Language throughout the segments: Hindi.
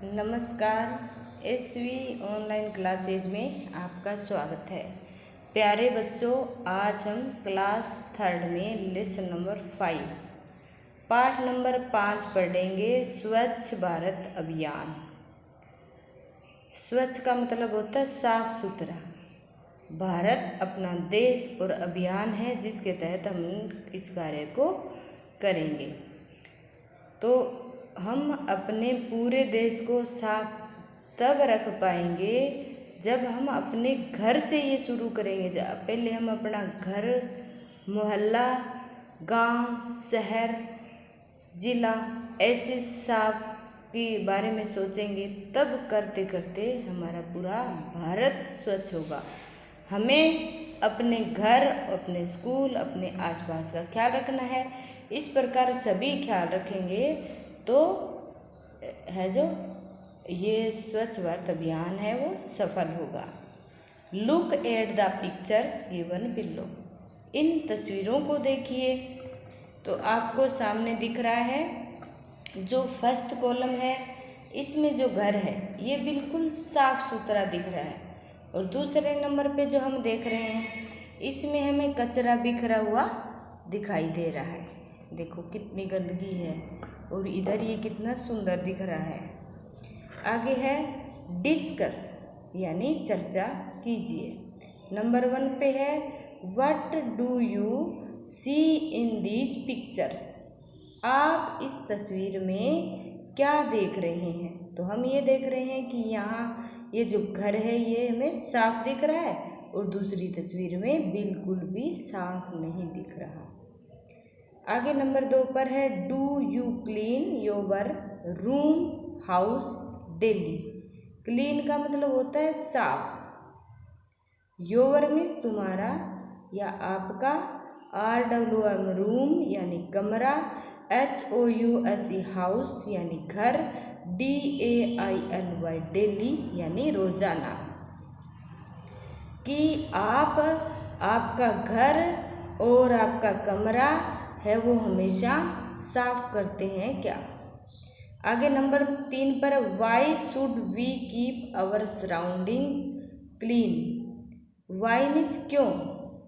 नमस्कार। एसवी ऑनलाइन क्लासेज में आपका स्वागत है। प्यारे बच्चों, आज हम क्लास 3 में लेसन नंबर 5 पाठ नंबर 5 पढ़ेंगे। स्वच्छ भारत अभियान। स्वच्छ का मतलब होता है साफ सुथरा। भारत अपना देश और अभियान है जिसके तहत हम इस कार्य को करेंगे। तो हम अपने पूरे देश को साफ तब रख पाएंगे जब हम अपने घर से ये शुरू करेंगे। जब पहले हम अपना घर, मोहल्ला, गांव, शहर, ज़िला ऐसे साफ के बारे में सोचेंगे, तब करते करते हमारा पूरा भारत स्वच्छ होगा। हमें अपने घर, अपने स्कूल, अपने आसपास का ख्याल रखना है। इस प्रकार सभी ख्याल रखेंगे तो है जो ये स्वच्छ भारत अभियान है वो सफल होगा। Look at the pictures given below. इन तस्वीरों को देखिए तो आपको सामने दिख रहा है जो फर्स्ट कॉलम है, इसमें जो घर है ये बिल्कुल साफ सुथरा दिख रहा है। और दूसरे नंबर पे जो हम देख रहे हैं इसमें हमें कचरा बिखरा हुआ दिखाई दे रहा है। देखो कितनी गंदगी है और इधर ये कितना सुंदर दिख रहा है। आगे है डिस्कस यानी चर्चा कीजिए। नंबर 1 पे है what do you see in these pictures. आप इस तस्वीर में क्या देख रहे हैं? तो हम ये देख रहे हैं कि यहाँ ये जो घर है ये हमें साफ दिख रहा है और दूसरी तस्वीर में बिल्कुल भी साफ नहीं दिख रहा। आगे नंबर 2 पर है do you clean your room house daily. Clean का मतलब होता है साफ। योर मीन्स तुम्हारा या आपका, RWM रूम यानी कमरा, HOUSE हाउस यानी घर, DAILY डेली यानी रोजाना। कि आप आपका घर और आपका कमरा है वो हमेशा साफ करते हैं क्या। आगे नंबर 3 पर why should we keep our surroundings clean. Why means क्यों,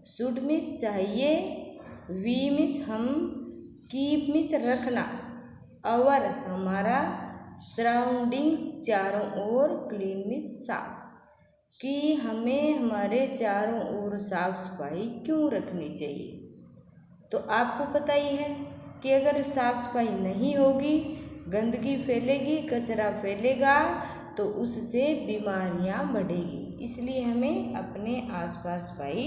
शुड मीन्स चाहिए, वी मीन्स हम, कीप मीन्स रखना, आवर हमारा, सराउंडिंग्स चारों ओर, क्लीन मीन्स साफ। कि हमें हमारे चारों ओर साफ सफाई क्यों रखनी चाहिए। तो आपको पता ही है कि अगर साफ सफाई नहीं होगी, गंदगी फैलेगी, कचरा फैलेगा तो उससे बीमारियां बढ़ेगी। इसलिए हमें अपने आसपास सफाई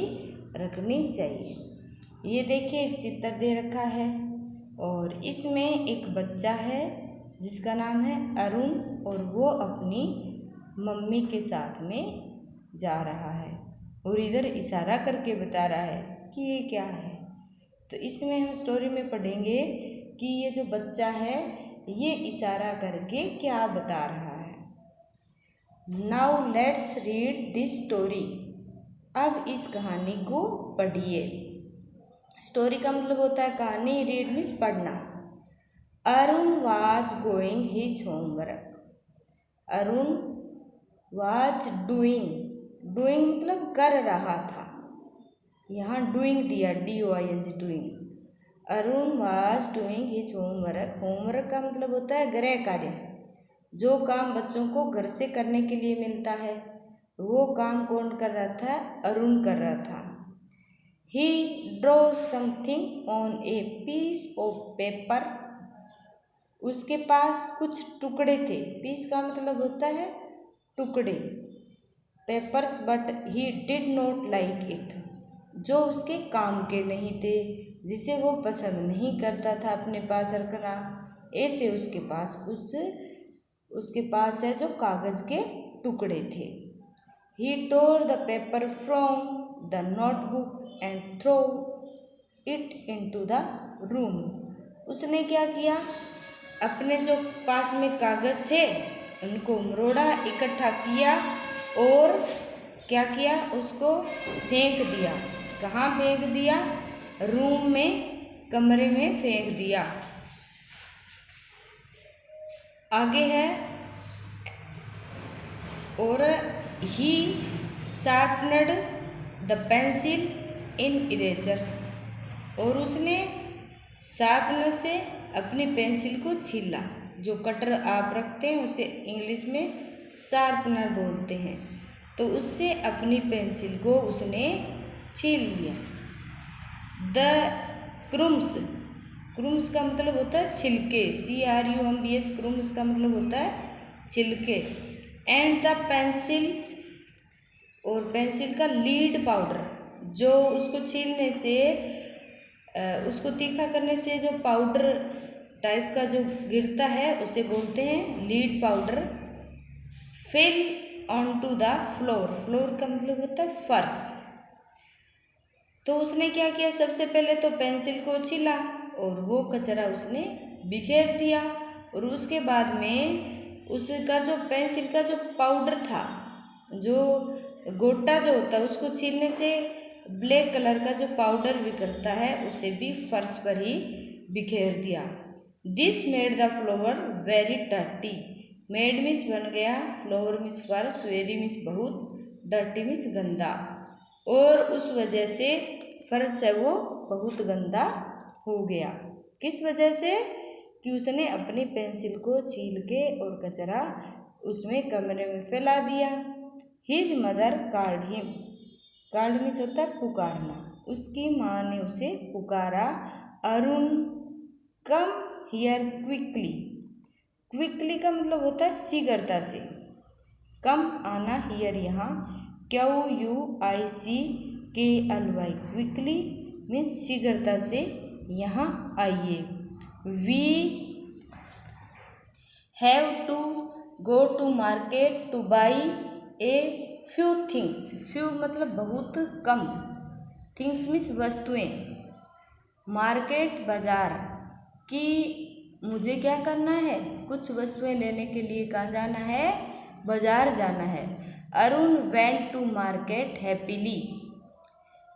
रखनी चाहिए। ये देखिए एक चित्र दे रखा है और इसमें एक बच्चा है जिसका नाम है अरुण और वो अपनी मम्मी के साथ में जा रहा है और इधर इशारा करके बता रहा है कि ये क्या है। तो इसमें हम स्टोरी में पढ़ेंगे कि ये जो बच्चा है ये इशारा करके क्या बता रहा है। Now let's read this story. अब इस कहानी को पढ़िए। स्टोरी का मतलब होता है कहानी, रीड मीन्स पढ़ना। Arun was going his homework. Arun was doing, doing मतलब कर रहा था, यहाँ डूइंग दिया, DOING doing. Arun was doing his homework. Homework का मतलब होता है गृह कार्य। जो काम बच्चों को घर से करने के लिए मिलता है वो काम कौन कर रहा था? अरुण कर रहा था। He draw something on a piece of paper. उसके पास कुछ टुकड़े थे। पीस का मतलब होता है टुकड़े, papers, but he did not like it, जो उसके काम के नहीं थे, जिसे वो पसंद नहीं करता था अपने पास रखना। ऐसे उसके पास है जो कागज़ के टुकड़े थे। He tore the paper from the notebook and throw it into the room. उसने क्या किया, अपने जो पास में कागज़ थे उनको मरोड़ा, इकट्ठा किया और क्या किया, उसको फेंक दिया। कहाँ फेंक दिया? रूम में, कमरे में फेंक दिया। आगे है और ही शार्पनड द पेंसिल इन इरेजर, और उसने शार्पनर से अपनी पेंसिल को छीला। जो कटर आप रखते हैं उसे इंग्लिश में शार्पनर बोलते हैं, तो उससे अपनी पेंसिल को उसने छील लिया। द क्रुम्स, क्रुम्स का मतलब होता है छिलके, CRUMBS, क्रुम्स का मतलब होता है छिलके। एंड द पेंसिल, और पेंसिल का लीड पाउडर, जो उसको छीलने से उसको तीखा करने से जो पाउडर टाइप का जो गिरता है उसे बोलते हैं lead powder. Fell on to the floor, floor का मतलब होता है फर्श। तो उसने क्या किया, सबसे पहले तो पेंसिल को छीला और वो कचरा उसने बिखेर दिया, और उसके बाद में उसका जो पेंसिल का जो पाउडर था, जो गोटा जो होता है, उसको छीलने से ब्लैक कलर का जो पाउडर बिखरता है उसे भी फर्श पर ही बिखेर दिया। This made the floor very dirty, made means बन गया, फ्लोर मीन्स फर्श, वेरी मीन्स बहुत, डर्टी मीन्स गंदा, और उस वजह से फर्श है वो बहुत गंदा हो गया। किस वजह से? कि उसने अपनी पेंसिल को छील के और कचरा उसमें कमरे में फैला दिया। His mother called him, called means होता है पुकारना, उसकी माँ ने उसे पुकारा। Arun come here quickly, quickly का मतलब होता है शीघ्रता से, कम आना, हियर यहाँ, QUICKLY, क्विकली मीन्स शीघ्रता से यहाँ आइए। We have to go to market to buy a few things, few मतलब बहुत कम, थिंग्स मीन्स वस्तुएं, मार्केट बाजार, कि मुझे क्या करना है, कुछ वस्तुएं लेने के लिए कहाँ जाना है, बाजार जाना है। Arun went to market happily,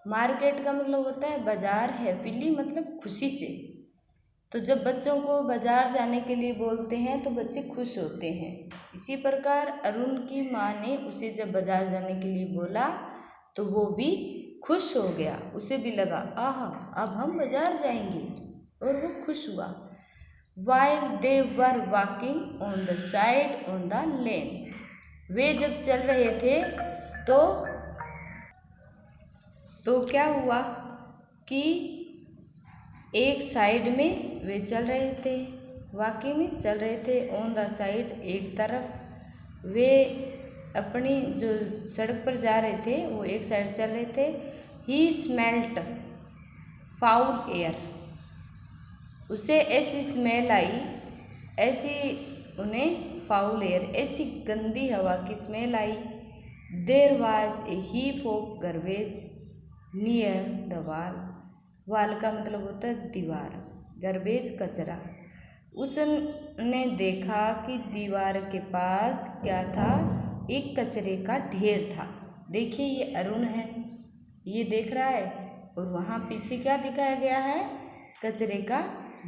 market का मतलब होता है बाजार, हैप्पीली मतलब खुशी से। तो जब बच्चों को बाजार जाने के लिए बोलते हैं तो बच्चे खुश होते हैं। इसी प्रकार अरुण की माँ ने उसे जब बाजार जाने के लिए बोला तो वो भी खुश हो गया, उसे भी लगा आहा अब हम बाजार जाएंगे, और वो खुश हुआ। While they were walking on the side on the lane, वे जब चल रहे थे तो क्या हुआ कि एक साइड में वे चल रहे थे, वाकई में चल रहे थे, ऑन द साइड एक तरफ, वे अपनी जो सड़क पर जा रहे थे वो एक साइड चल रहे थे। ही स्मेल्ट फाउल एयर, उसे ऐसी स्मेल आई, ऐसी उन्हें फाउल एयर, ऐसी गंदी हवा की smell I. There was a heap of garbage near the वाल, वाल का मतलब होता है दीवार, गार्बेज कचरा। उसने देखा कि दीवार के पास क्या था, एक कचरे का ढेर था। देखिए ये अरुण है, ये देख रहा है, और वहाँ पीछे क्या दिखाया गया है, कचरे का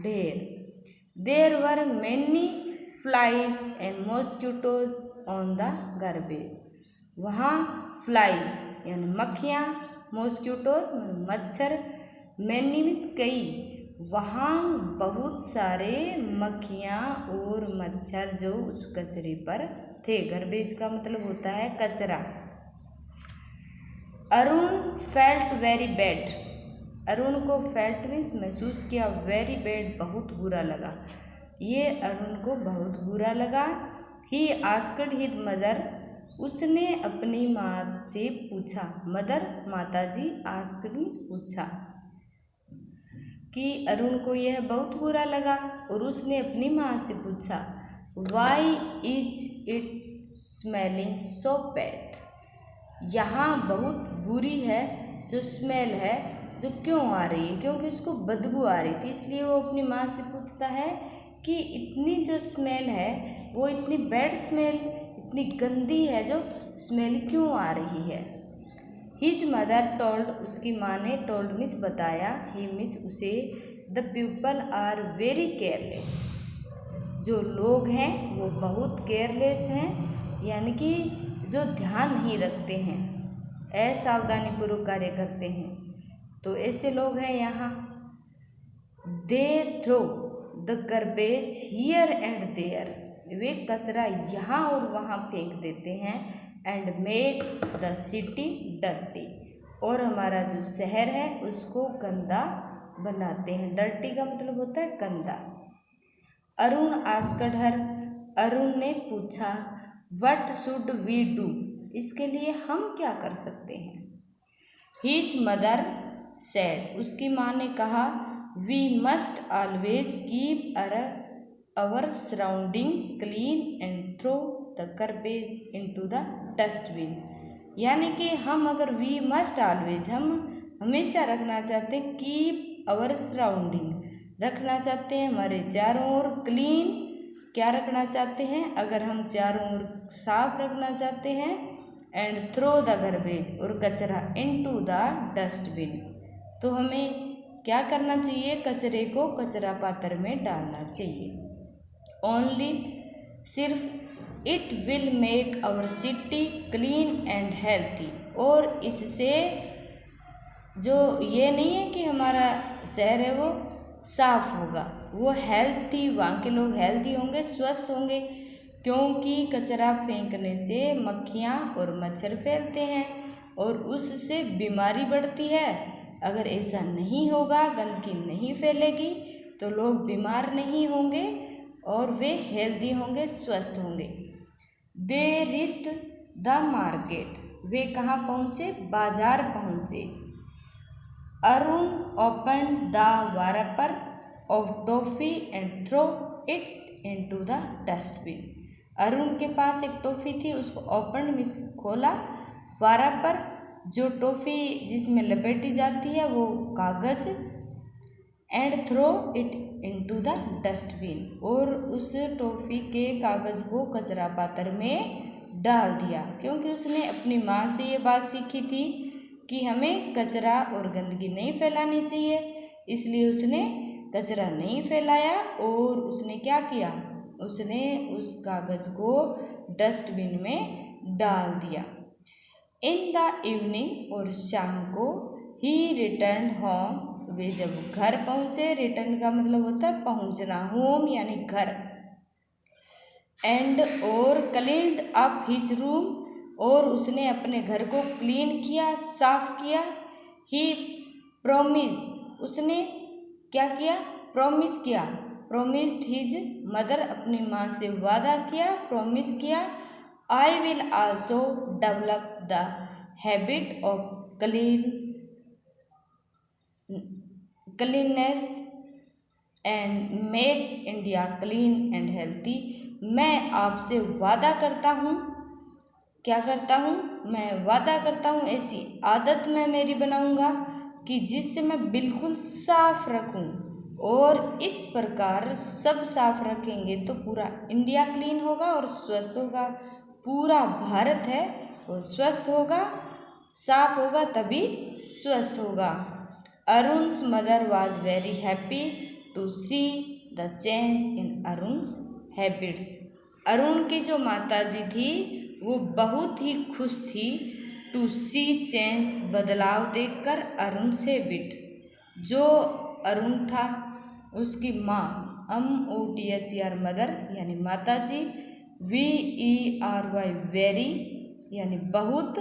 ढेर। There were many flies and mosquitoes on the garbage, वहाँ फ्लाइज यानी मक्खियाँ, मॉस्किटोज मच्छर, मैनी मीन्स कई, वहाँ बहुत सारे मक्खियाँ और मच्छर जो उस कचरे पर थे। गार्बेज का मतलब होता है कचरा। Arun felt very bad, Arun को फेल्ट मीन्स महसूस किया, वेरी बैड बहुत बुरा लगा, ये अरुण को बहुत बुरा लगा। ही आस्क्ड हिज मदर, उसने अपनी माँ से पूछा, मदर माताजी, आस्क्ड मीन्स पूछा, कि अरुण को यह बहुत बुरा लगा, और उसने अपनी माँ से पूछा why is it smelling so bad, यहाँ बहुत बुरी है जो स्मेल है, जो क्यों आ रही है, क्योंकि उसको बदबू आ रही थी, इसलिए वो अपनी माँ से पूछता है कि इतनी जो स्मेल है वो इतनी बैड स्मेल, इतनी गंदी है जो स्मेल क्यों आ रही है। हिज मदर टोल्ड, उसकी माँ ने, टोल्ड मिस बताया, ही मिस उसे, the people are very careless, जो लोग हैं वो बहुत केयरलेस हैं, यानी कि जो ध्यान नहीं रखते हैं, असावधानीपूर्वक कार्य करते हैं, तो ऐसे लोग हैं यहाँ। They throw the garbage here and there, वे कचरा यहाँ और वहाँ फेंक देते हैं। And make the city dirty, और हमारा जो शहर है उसको गंदा बनाते हैं। डर्टी का मतलब होता है गंदा। अरुण आस्क्ड हर, अरुण ने पूछा, व्हाट शुड वी डू, इसके लिए हम क्या कर सकते हैं। हिज मदर सेड, उसकी माँ ने कहा, we must always keep our surroundings clean and throw the garbage into the dustbin. यानी कि हम अगर वी मस्ट ऑलवेज, हम हमेशा रखना चाहते हैं, कीप आवर सराउंडिंग, रखना चाहते हैं हमारे चारों ओर क्लीन, क्या रखना चाहते हैं, अगर हम चारों ओर साफ रखना चाहते हैं, एंड थ्रो द गार्बेज, और कचरा, इनटू द डस्टबिन, तो हमें क्या करना चाहिए, कचरे को कचरा पात्र में डालना चाहिए। ओनली, सिर्फ, it will make our city clean and healthy, और इससे जो ये नहीं है कि हमारा शहर है वो साफ होगा, वो हेल्थी, वहाँ के लोग हेल्थी होंगे, स्वस्थ होंगे, क्योंकि कचरा फेंकने से मक्खियाँ और मच्छर फैलते हैं और उससे बीमारी बढ़ती है। अगर ऐसा नहीं होगा, गंदगी नहीं फैलेगी, तो लोग बीमार नहीं होंगे और वे हेल्दी होंगे, स्वस्थ होंगे। दे रीच्ड द मार्केट, वे कहाँ पहुँचे, बाजार पहुँचे। Arun open the wrapper of toffee and throw it into the dustbin, Arun के पास एक टॉफ़ी थी, उसको ओपन में खोला, wrapper जो टॉफ़ी जिसमें लपेटी जाती है वो कागज़, and throw it into the dustbin, और उस टॉफ़ी के कागज़ को कचरा पात्र में डाल दिया, क्योंकि उसने अपनी माँ से ये बात सीखी थी कि हमें कचरा और गंदगी नहीं फैलानी चाहिए, इसलिए उसने कचरा नहीं फैलाया और उसने क्या किया, उसने उस कागज़ को डस्टबिन में डाल दिया। इन द इवनिंग, और शाम को, ही रिटर्न होम, वे जब घर पहुँचे, रिटर्न का मतलब होता है पहुँचना, होम यानी घर, एंड और क्लीन्ड अप हिज रूम, और उसने अपने घर को क्लीन किया, साफ किया। ही प्रोमिस, उसने क्या किया, प्रॉमिस किया, प्रोमिस्ड हिज मदर, अपनी माँ से वादा किया, प्रॉमिस किया। I will also develop the habit of cleanness and make India clean and healthy, मैं आपसे वादा करता हूँ, क्या करता हूँ, मैं वादा करता हूँ, ऐसी आदत मैं मेरी बनाऊँगा कि जिससे मैं बिल्कुल साफ रखूँ, और इस प्रकार सब साफ रखेंगे तो पूरा इंडिया क्लीन होगा और स्वस्थ होगा, पूरा भारत है वो स्वस्थ होगा, साफ होगा तभी स्वस्थ होगा। Arun's mother was very happy to see the change in Arun's habits, Arun की जो माता जी थी वो बहुत ही खुश थी, टू सी चेंज, बदलाव देखकर, अरुण's हैबिट, जो अरुण था उसकी माँ, MOTHER मदर यानी माता जी, VERY वेरी यानी बहुत,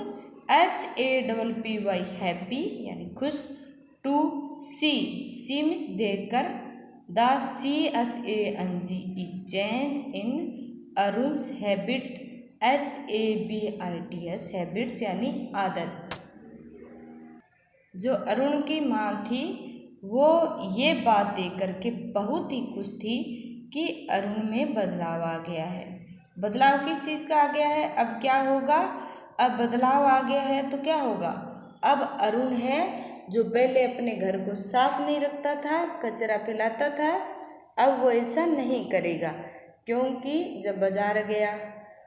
HAPPY हैप्पी यानी खुश, टू सी मीन्स देखकर, the CHANGE change in Arun's habit, HABITS habits यानी आदत। जो अरुण की माँ थी वो ये बात देख कर के बहुत ही खुश थी कि अरुण में बदलाव आ गया है। बदलाव किस चीज़ का आ गया है, अब क्या होगा, अब बदलाव आ गया है तो क्या होगा, अब अरुण है जो पहले अपने घर को साफ नहीं रखता था, कचरा फैलाता था, अब वो ऐसा नहीं करेगा, क्योंकि जब बाजार गया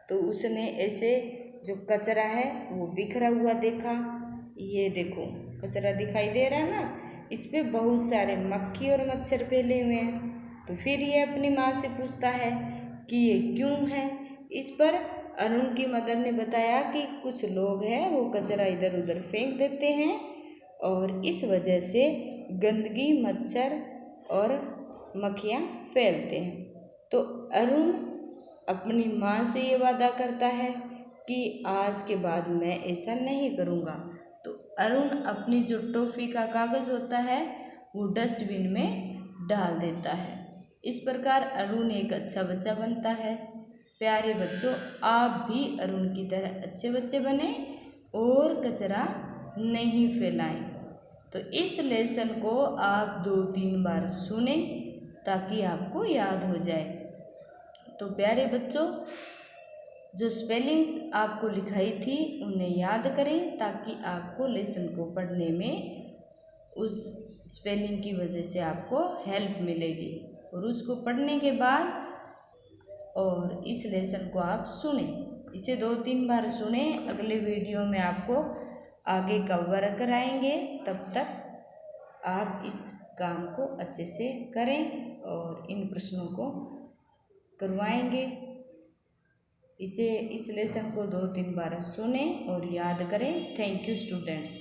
तो उसने ऐसे जो कचरा है वो बिखरा हुआ देखा, ये देखो कचरा दिखाई दे रहा है ना, इस पे बहुत सारे मक्खी और मच्छर फैले हुए हैं। तो फिर ये अपनी माँ से पूछता है कि ये क्यों है, इस पर अरुण की मदर ने बताया कि कुछ लोग हैं वो कचरा इधर उधर फेंक देते हैं और इस वजह से गंदगी, मच्छर और मक्खियाँ फैलते हैं। तो अरुण अपनी माँ से ये वादा करता है कि आज के बाद मैं ऐसा नहीं करूँगा। तो अरुण अपनी जो टॉफ़ी का कागज़ होता है वो डस्टबिन में डाल देता है। इस प्रकार अरुण एक अच्छा बच्चा बनता है। प्यारे बच्चों, आप भी अरुण की तरह अच्छे बच्चे बने और कचरा नहीं फैलाएं। तो इस लेसन को आप 2-3 बार सुने ताकि आपको याद हो जाए। तो प्यारे बच्चों, जो स्पेलिंग्स आपको लिखाई थी उन्हें याद करें ताकि आपको लेसन को पढ़ने में उस स्पेलिंग की वजह से आपको हेल्प मिलेगी। और उसको पढ़ने के बाद और इस लेसन को आप सुने, इसे 2-3 बार सुने। अगले वीडियो में आपको आगे का वर्क कराएंगे, तब तक आप इस काम को अच्छे से करें और इन प्रश्नों को करवाएंगे। इस लेसन को 2-3 बार सुने और याद करें। Thank you students.